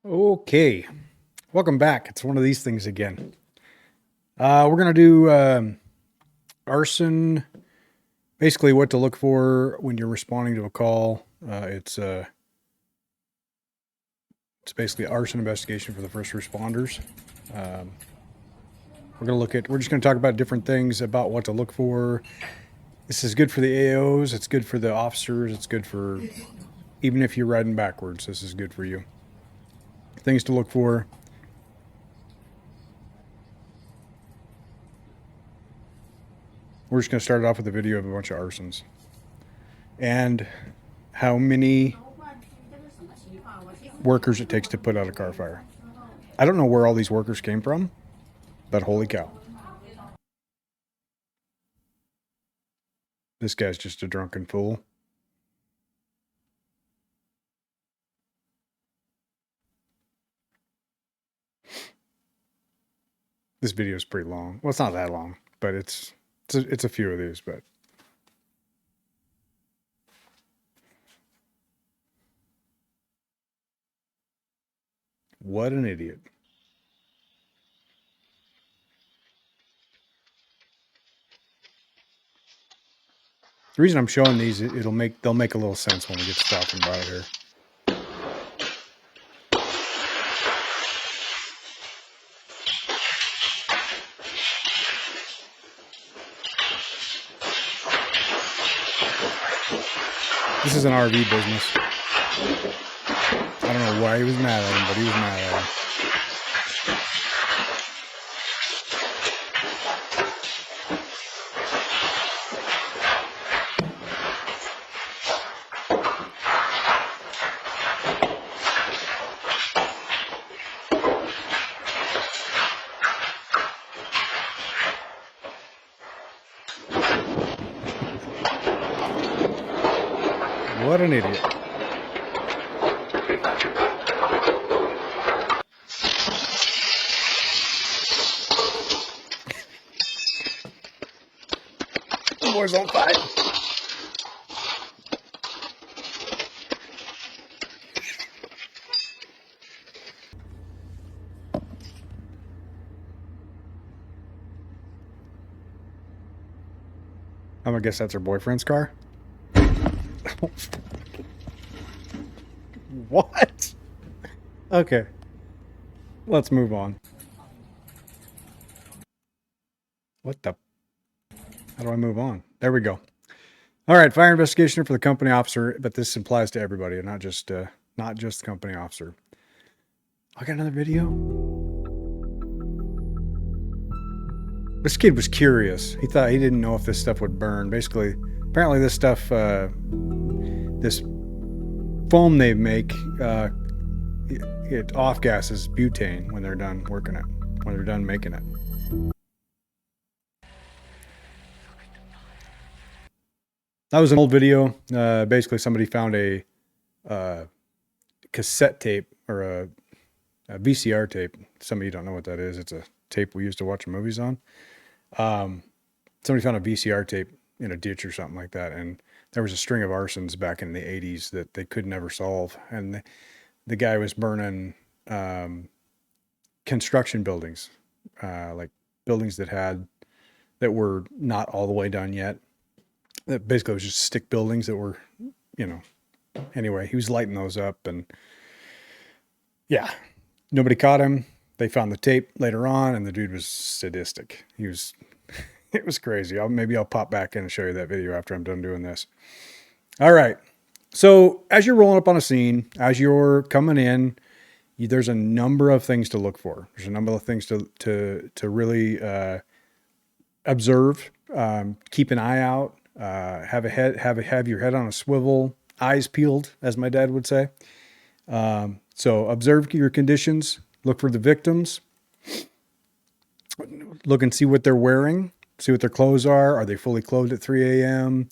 Okay, welcome back. It's one of these things again. We're gonna do arson. Basically, what to look for when you're responding to a call. It's basically arson investigation for the first responders. Um, we're just gonna talk about different things about what to look for. This is good for the AOs. It's good for the officers. It's good for even if you're riding backwards. This is good for you. Things to look for. We're just going to start it off with a video of a bunch of arsons and how many workers it takes to put out a car fire. I don't know where all these workers came from, but holy cow. This guy's just a drunken fool. This video is pretty long. Well, it's not that long, but it's a few of these, but what an idiot. The reason I'm showing these, they'll make a little sense when we get to talking about it here. This is an RV business. I don't know why he was mad at him, but he was mad at him. What an idiot. The boy's on fire. I'm gonna guess that's her boyfriend's car. What? Okay. Let's move on. What the? How do I move on? There we go. All right, fire investigation for the company officer, but this applies to everybody, not just the company officer. I got another video. This kid was curious. He didn't know if this stuff would burn. Basically, apparently this stuff, this foam they make, it off gases butane when they're done working it, when they're done making it. That was an old video. Basically, somebody found a cassette tape or a VCR tape. Some of you don't know what that is. It's a tape we used to watch movies on. Somebody found a VCR tape in a ditch or something like that, and there was a string of arsons back in the 80s that they could never solve. And the guy was burning construction buildings, like buildings that were not all the way done yet. That basically was just stick buildings that were, anyway, he was lighting those up, and yeah, nobody caught him. They found the tape later on, and the dude was sadistic. It was crazy. Maybe I'll pop back in and show you that video after I'm done doing this. All right. So as you're rolling up on a scene, as you're coming in, there's a number of things to look for. There's a number of things to really observe, keep an eye out, have your head on a swivel, eyes peeled, as my dad would say. So observe your conditions, look for the victims, look and see what they're wearing, see what their clothes are. Are they fully clothed at 3 a.m.?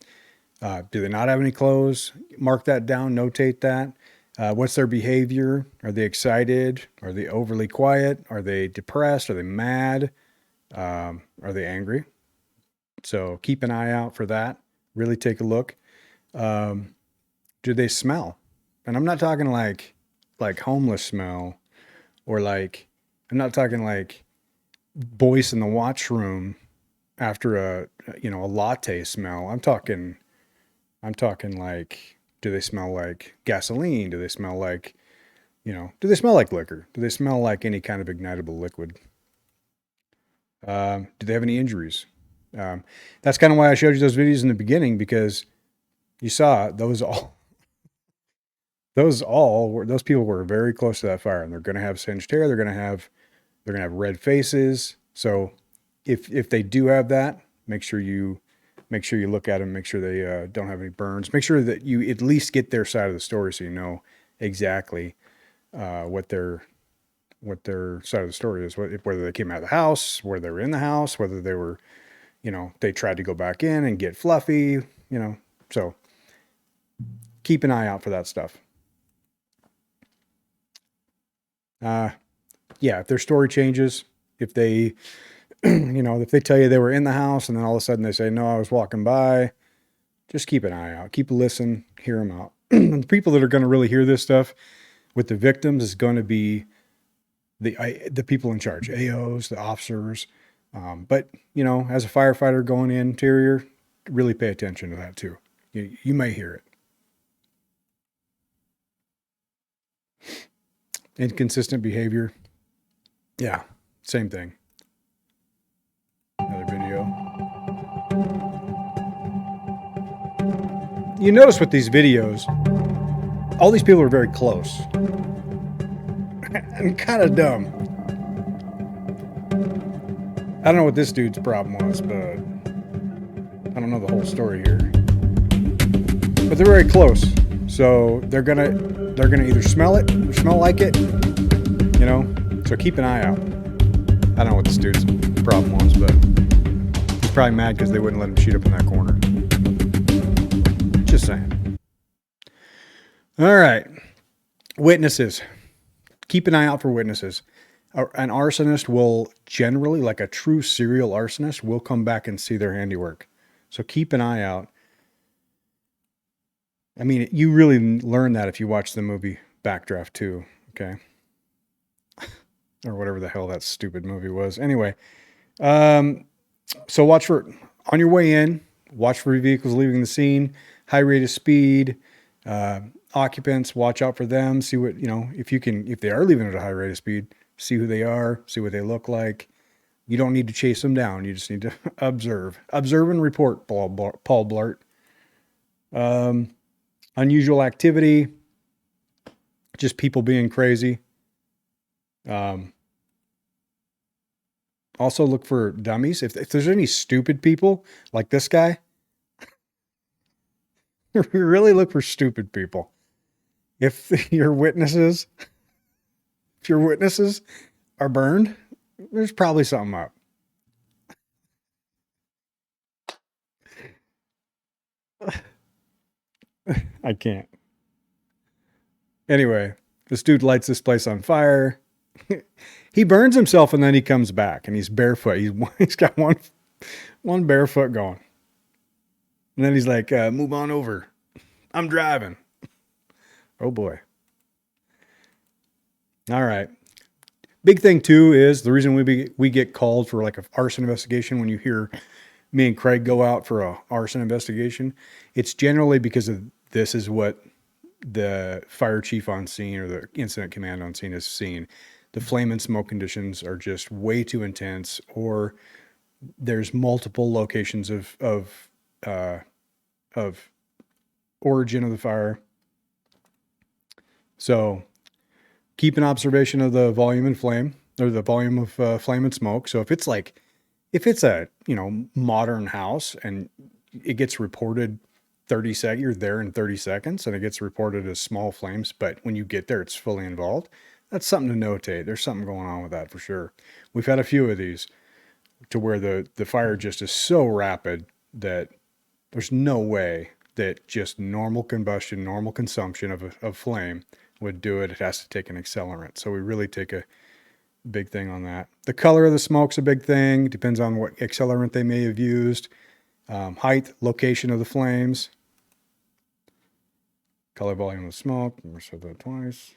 Do they not have any clothes? Mark that down, notate that. What's their behavior? Are they excited? Are they overly quiet? Are they depressed? Are they mad? Are they angry? So keep an eye out for that. Really take a look. Do they smell? And I'm not talking like like homeless smell, or like, I'm not talking like voice in the watchroom after a latte smell. I'm talking like, do they smell like gasoline? Do they smell like, do they smell like liquor? Do they smell like any kind of ignitable liquid? Do they have any injuries? That's kind of why I showed you those videos in the beginning, because you saw those people were very close to that fire, and they're going to have singed hair. They're going to have red faces. So if they do have that, make sure you look at them, make sure they don't have any burns, make sure that you at least get their side of the story, so you know exactly what their side of the story is, whether they came out of the house, whether they were in the house, whether they were, they tried to go back in and get fluffy, so keep an eye out for that stuff. Yeah, if their story changes, if they, if they tell you they were in the house and then all of a sudden they say, no, I was walking by, just keep an eye out, keep a listen, hear them out. The people that are going to really hear this stuff with the victims is going to be the people in charge, AOs, the officers. But, as a firefighter going in interior, really pay attention to that too. You may hear it. Inconsistent behavior. Yeah, same thing. Another video. You notice with these videos, all these people are very close and kind of dumb. I don't know what this dude's problem was, but I don't know the whole story here. But they're very close, so they're gonna either smell it, or smell like it, So keep an eye out. I don't know what this dude's problem was, but he's probably mad because they wouldn't let him shoot up in that corner. Just saying. All right, witnesses. Keep an eye out for witnesses. An arsonist will generally, like a true serial arsonist, will come back and see their handiwork. So keep an eye out. I mean, you really learn that if you watch the movie Backdraft 2, okay? Or whatever the hell that stupid movie was. Anyway, so watch for, on your way in, watch for vehicles leaving the scene, high rate of speed, occupants, watch out for them, see what, if they are leaving at a high rate of speed, see who they are, see what they look like. You don't need to chase them down. You just need to observe and report, Paul Blart. Unusual activity, just people being crazy. Also look for dummies. If there's any stupid people like this guy, really look for stupid people. If your witnesses are burned, there's probably something up. I can't. Anyway, this dude lights this place on fire. He burns himself and then he comes back and he's barefoot. He's got one barefoot going. And then he's like, move on over. I'm driving. Oh boy. All right. Big thing too is the reason we get called for like an arson investigation. When you hear me and Craig go out for a arson investigation, it's generally because of this is what the fire chief on scene or the incident command on scene has seen. The flame and smoke conditions are just way too intense, or there's multiple locations of origin of the fire. So keep an observation of the volume and flame, or the volume of flame and smoke. So if it's a modern house and it gets reported 30 seconds, you're there in 30 seconds and it gets reported as small flames, but when you get there, it's fully involved. That's something to notate. There's something going on with that for sure. We've had a few of these to where the fire just is so rapid that there's no way that just normal combustion, normal consumption of flame would do it. It has to take an accelerant. So we really take a big thing on that. The color of the smoke's a big thing. Depends on what accelerant they may have used. Height, location of the flames. Color, volume of smoke. Never said that twice.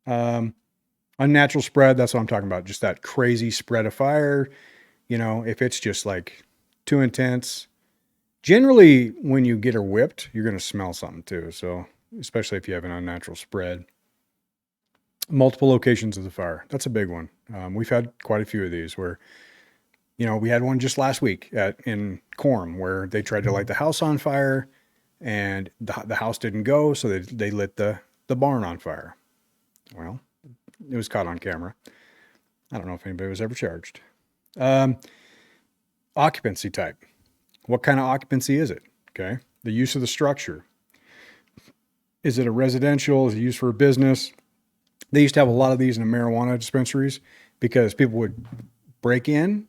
Unnatural spread, that's what I'm talking about. Just that crazy spread of fire. If it's just like too intense, generally when you get her whipped, you're going to smell something too. So especially if you have an unnatural spread. Multiple locations of the fire. That's a big one. We've had quite a few of these where, we had one just last week in Quorum where they tried to light the house on fire and the house didn't go. So they lit the barn on fire. Well, it was caught on camera. I don't know if anybody was ever charged. Occupancy type. What kind of occupancy is it? Okay. The use of the structure. Is it a residential? Is it used for a business? They used to have a lot of these in the marijuana dispensaries because people would break in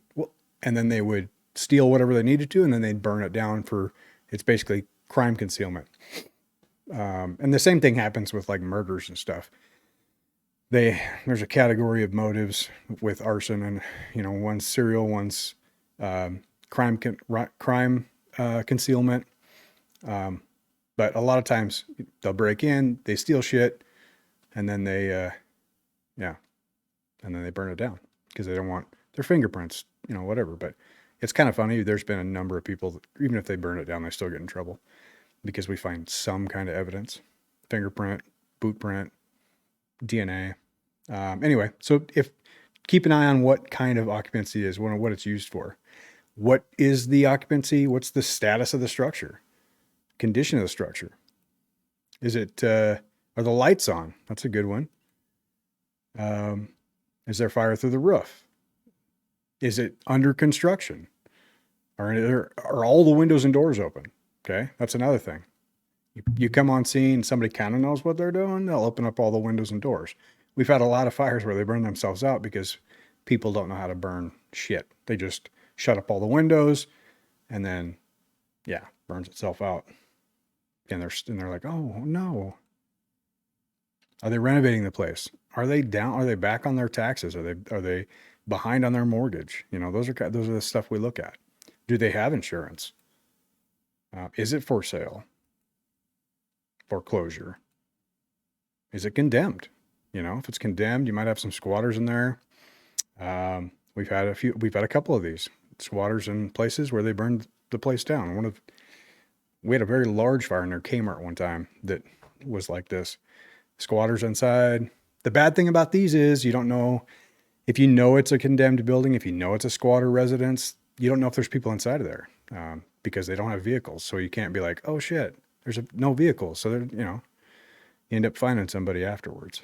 and then they would steal whatever they needed to and then they'd burn it down it's basically crime concealment. And the same thing happens with like murders and stuff. There's a category of motives with arson and, one's serial, one's crime concealment. But a lot of times they'll break in, they steal shit, and then they burn it down because they don't want their fingerprints, whatever. But it's kind of funny. There's been a number of people that, even if they burn it down, they still get in trouble because we find some kind of evidence, fingerprint, boot print, DNA. Anyway, so keep an eye on what kind of occupancy is, what it's used for. What is the occupancy? What's the status of the structure? Condition of the structure. Is it, are the lights on? That's a good one. Is there fire through the roof? Is it under construction? Are all the windows and doors open? Okay, that's another thing. You come on scene, somebody kind of knows what they're doing, they'll open up all the windows and doors. We've had a lot of fires where they burn themselves out because people don't know how to burn shit. They just shut up all the windows and then, burns itself out. And they're like, oh no. Are they renovating the place? Are they down? Are they back on their taxes? Are they behind on their mortgage? Those are the stuff we look at. Do they have insurance? Is it for sale? Foreclosure? Is it condemned? If it's condemned, you might have some squatters in there. We've had a couple of these squatters in places where they burned the place down. We had a very large fire near Kmart one time that was like this. Squatters inside. The bad thing about these is you don't know if it's a condemned building, if it's a squatter residence, you don't know if there's people inside of there because they don't have vehicles. So you can't be like, oh shit, there's no vehicles. So you end up finding somebody afterwards.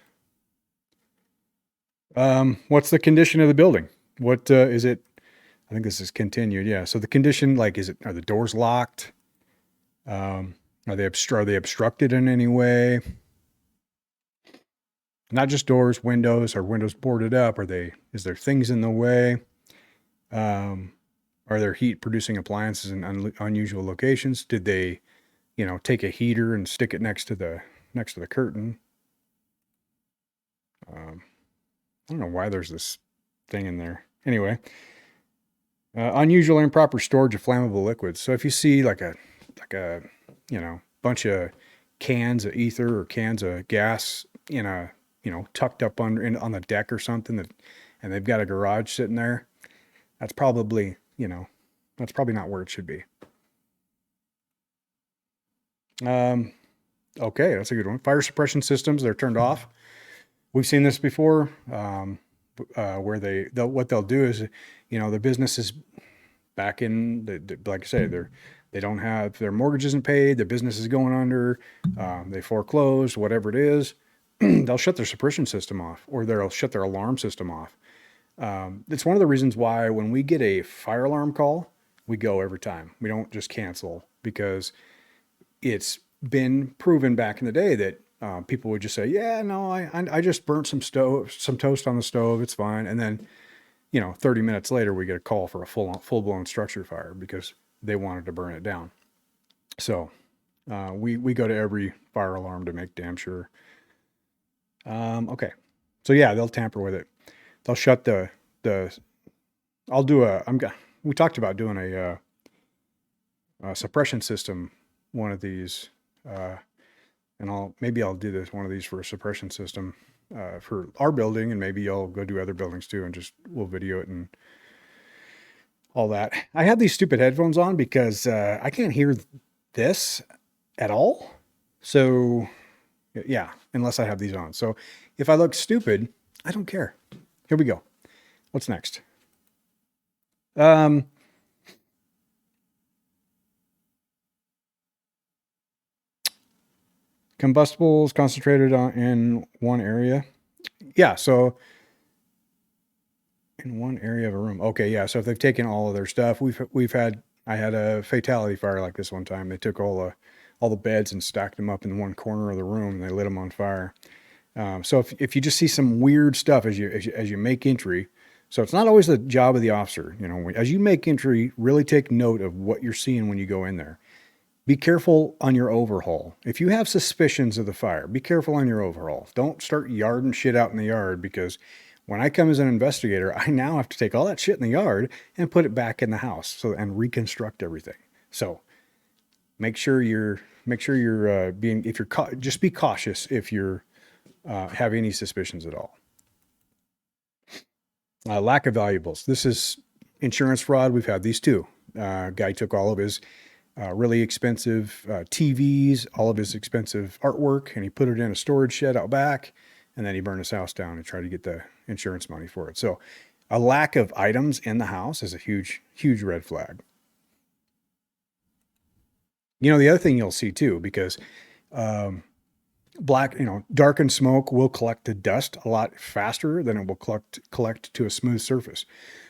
What's the condition of the building? What is it? I think this is continued. Yeah. So the condition, like, are the doors locked? Are they obstructed in any way? Not just doors, windows. Are windows boarded up? Is there things in the way? Are there heat producing appliances in unusual locations? Did they, take a heater and stick it next to the curtain? I don't know why there's this thing in there. Anyway, unusual or improper storage of flammable liquids. So if you see like a bunch of cans of ether or cans of gas in a, tucked up on the deck or something and they've got a garage sitting there, that's probably not where it should be. Okay, that's a good one. Fire suppression systems, they're turned off. We've seen this before, where what they'll do is, the business is back in, like I say, they don't have, their mortgage isn't paid, their business is going under, they foreclosed, whatever it is, they'll shut their suppression system off or they'll shut their alarm system off. It's one of the reasons why when we get a fire alarm call, we go every time. We don't just cancel because it's been proven back in the day that people would just say, yeah, no, I just burnt some toast on the stove. It's fine. And then, 30 minutes later, we get a call for a full-blown structure fire because they wanted to burn it down. So we go to every fire alarm to make damn sure. Okay. So yeah, they'll tamper with it. They'll shut we talked about doing a suppression system, one of these, and I'll do one of these for a suppression system for our building, and maybe y'all go do other buildings too, and just we'll video it and all that. I have these stupid headphones on because I can't hear this at all. So yeah, unless I have these on. So if I look stupid, I don't care. Here we go. What's next? Combustibles concentrated in one area. Yeah, so in one area of a room. Okay, yeah. So if they've taken all of their stuff, I had a fatality fire like this one time. They took all the beds and stacked them up in one corner of the room, and they lit them on fire. So if you just see some weird stuff as you make entry, so it's not always the job of the officer. You know, as you make entry, really take note of what you're seeing when you go in there. Be careful on your overhaul. If you have suspicions of the fire, be careful on your overhaul. Don't start yarding shit out in the yard, because when I come as an investigator, I now have to take all that shit in the yard and put it back in the house and reconstruct everything. So make sure you're just be cautious if you're have any suspicions at all. Lack of valuables. This is insurance fraud. We've had these too. Guy took all of his really expensive TVs, all of his expensive artwork, and he put it in a storage shed out back, and then he burned his house down and tried to get the insurance money for it. So a lack of items in the house is a huge, huge red flag. You know, the other thing you'll see too, because darkened smoke will collect the dust a lot faster than it will collect to a smooth surface.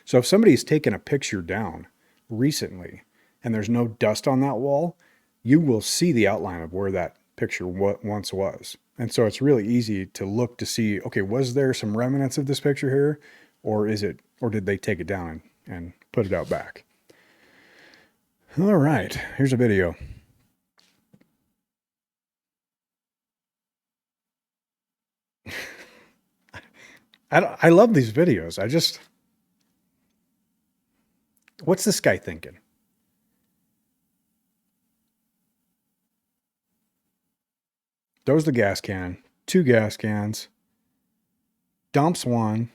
So if somebody's taken a picture down recently and there's no dust on that wall, you will see the outline of where that picture once was. And so it's really easy to look to see, okay, was there some remnants of this picture here, or did they take it down and put it out back? All right, here's a video. I love these videos. What's this guy thinking? Throws the gas can, 2 gas cans, dumps one.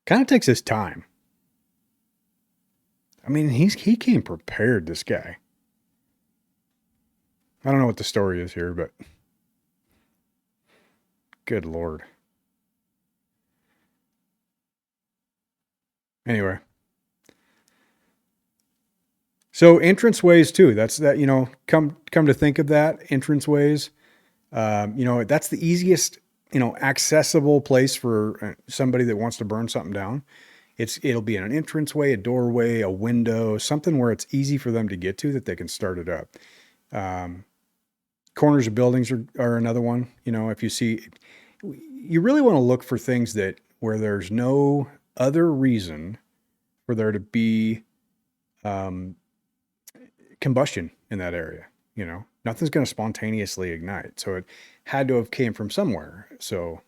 Kind of takes his time. I mean, he came prepared, this guy. I don't know what the story is here, but good Lord. Anyway. So entranceways too. That's that, you know, come to think of that, entranceways, you know, that's the easiest, you know, accessible place for somebody that wants to burn something down. It'll be an entranceway, a doorway, a window, something where it's easy for them to get to, that they can start it up. Corners of buildings are another one. You know, if you see, you really want to look for things where there's no other reason for there to be combustion in that area. You know, nothing's going to spontaneously ignite. So it had to have came from somewhere. So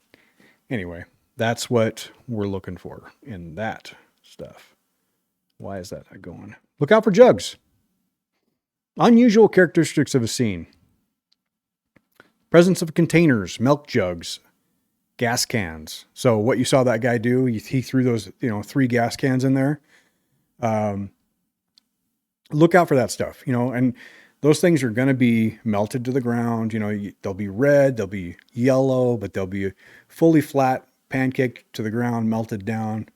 anyway, that's what we're looking for in that stuff. Why is that going? Look out for jugs. Unusual characteristics of a scene. Presence of containers, milk jugs, gas cans. So what you saw that guy do, he threw those, you know, 3 gas cans in there. Look out for that stuff, you know, and those things are going to be melted to the ground. You know, they'll be red, they'll be yellow, but they'll be fully flat, pancaked to the ground, melted down.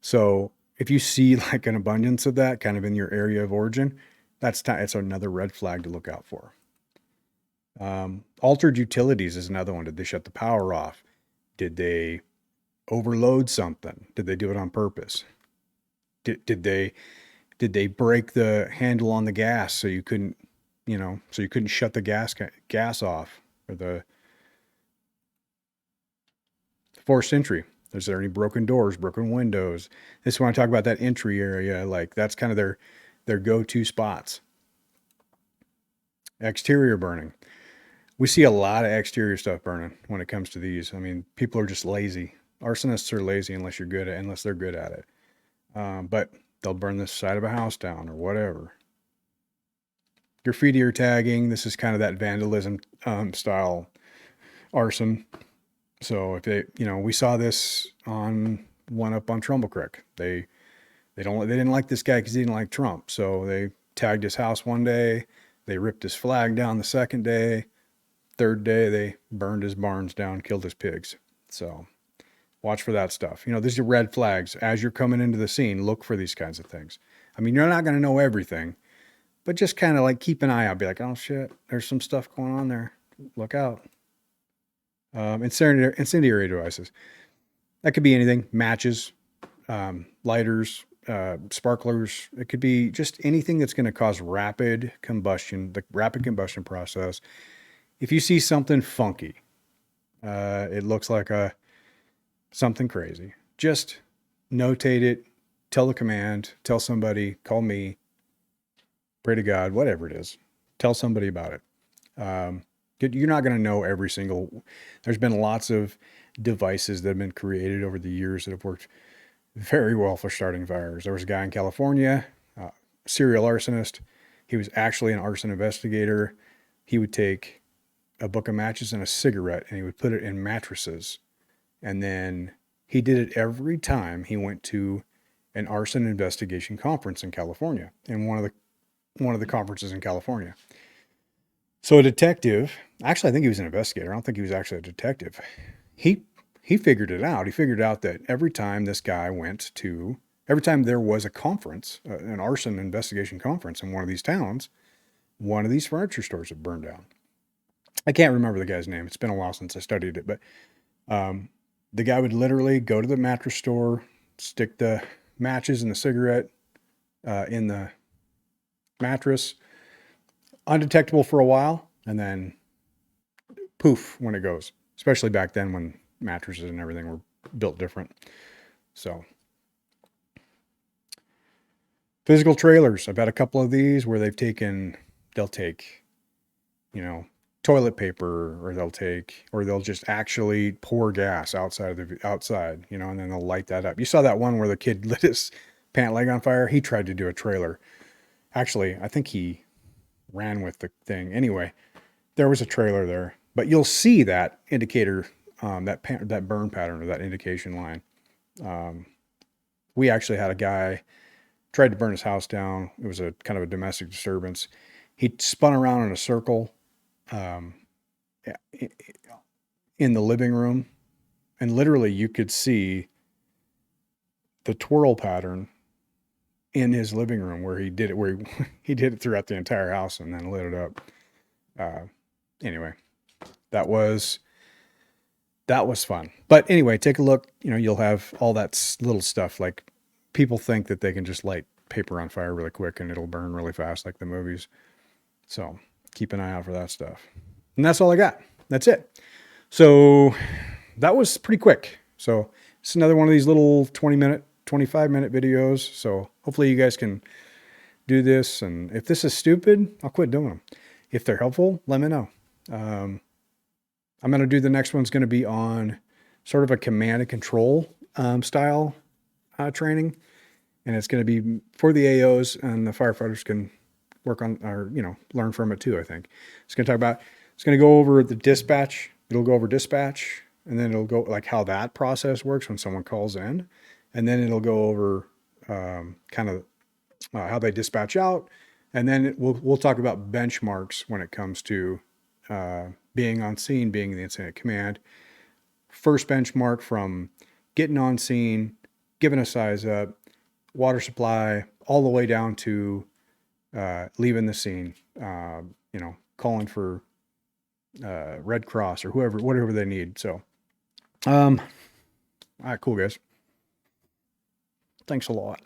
So if you see like an abundance of that kind of in your area of origin, it's another red flag to look out for. Altered utilities is another one. Did they shut the power off? Did they overload something? Did they do it on purpose? Did they break the handle on the gas so you couldn't shut the gas off? Or the forced entry. Is there any broken doors, broken windows? This is when I talk about that entry area, like that's kind of their go-to spots. Exterior burning. We see a lot of exterior stuff burning when it comes to these. I mean, people are just lazy. Arsonists are lazy unless they're good at it. But they'll burn the side of a house down or whatever. graffiti or tagging. This is kind of that vandalism style arson. So if they, we saw this on one up on Trumbull Creek. They didn't like this guy because he didn't like Trump. So they tagged his house one day. They ripped his flag down the second day. Third day, they burned his barns down, killed his pigs. So watch for that stuff. These are red flags. As you're coming into the scene, look for these kinds of things. I mean, you're not going to know everything, but just kind of like keep an eye out. Be like, oh shit, there's some stuff going on there. Look out. Incendiary devices. That could be anything. Matches, lighters, sparklers. It could be just anything that's going to cause rapid combustion, the rapid combustion process. If you see something funky, it looks like something crazy, just notate it, tell the command, tell somebody, call me, pray to God, whatever it is, tell somebody about it. You're not going to know every single, there's been lots of devices that have been created over the years that have worked very well for starting fires. There was a guy in California, serial arsonist. He was actually an arson investigator. He would take a book of matches and a cigarette and he would put it in mattresses. And then he did it every time he went to an arson investigation conference in California, in one of the conferences in California. So a detective, actually, I think he was an investigator. I don't think he was actually a detective. He figured it out. He figured out that every time there was a conference, an arson investigation conference in one of these towns, one of these furniture stores would burn down. I can't remember the guy's name. It's been a while since I studied it, but the guy would literally go to the mattress store, stick the matches and the cigarette in the mattress, undetectable for a while, and then poof when it goes. Especially back then when mattresses and everything were built different. So physical trailers. I've had a couple of these where they'll take, toilet paper, or they'll just actually pour gas outside, and then they'll light that up. You saw that one where the kid lit his pant leg on fire. He tried to do a trailer. Actually, I think he ran with the thing. Anyway, there was a trailer there, but you'll see that indicator, that burn pattern, or that indication line. We actually had a guy tried to burn his house down. It was a kind of a domestic disturbance. He spun around in a circle in the living room, and literally you could see the twirl pattern in his living room where he did it throughout the entire house and then lit it up. Anyway, that was fun. But anyway, take a look. You'll have all that little stuff. Like, people think that they can just light paper on fire really quick and it'll burn really fast like the movies. So keep an eye out for that stuff. And that's all I got. That's it. So that was pretty quick. So it's another one of these little 20-minute, 25-minute videos. So hopefully you guys can do this. And if this is stupid, I'll quit doing them. If they're helpful, let me know. I'm going to do the next one's going to be on sort of a command and control style training. And it's going to be for the AOs, and the firefighters can work on, or, learn from it too, I think. It's going to go over the dispatch. It'll go over dispatch, and then it'll go like how that process works when someone calls in. And then it'll go over kind of how they dispatch out. And then we'll talk about benchmarks when it comes to being on scene, being the incident command. First benchmark from getting on scene, giving a size up, water supply, all the way down to leaving the scene, calling for Red Cross or whatever they need. So, all right, cool guys. Thanks a lot.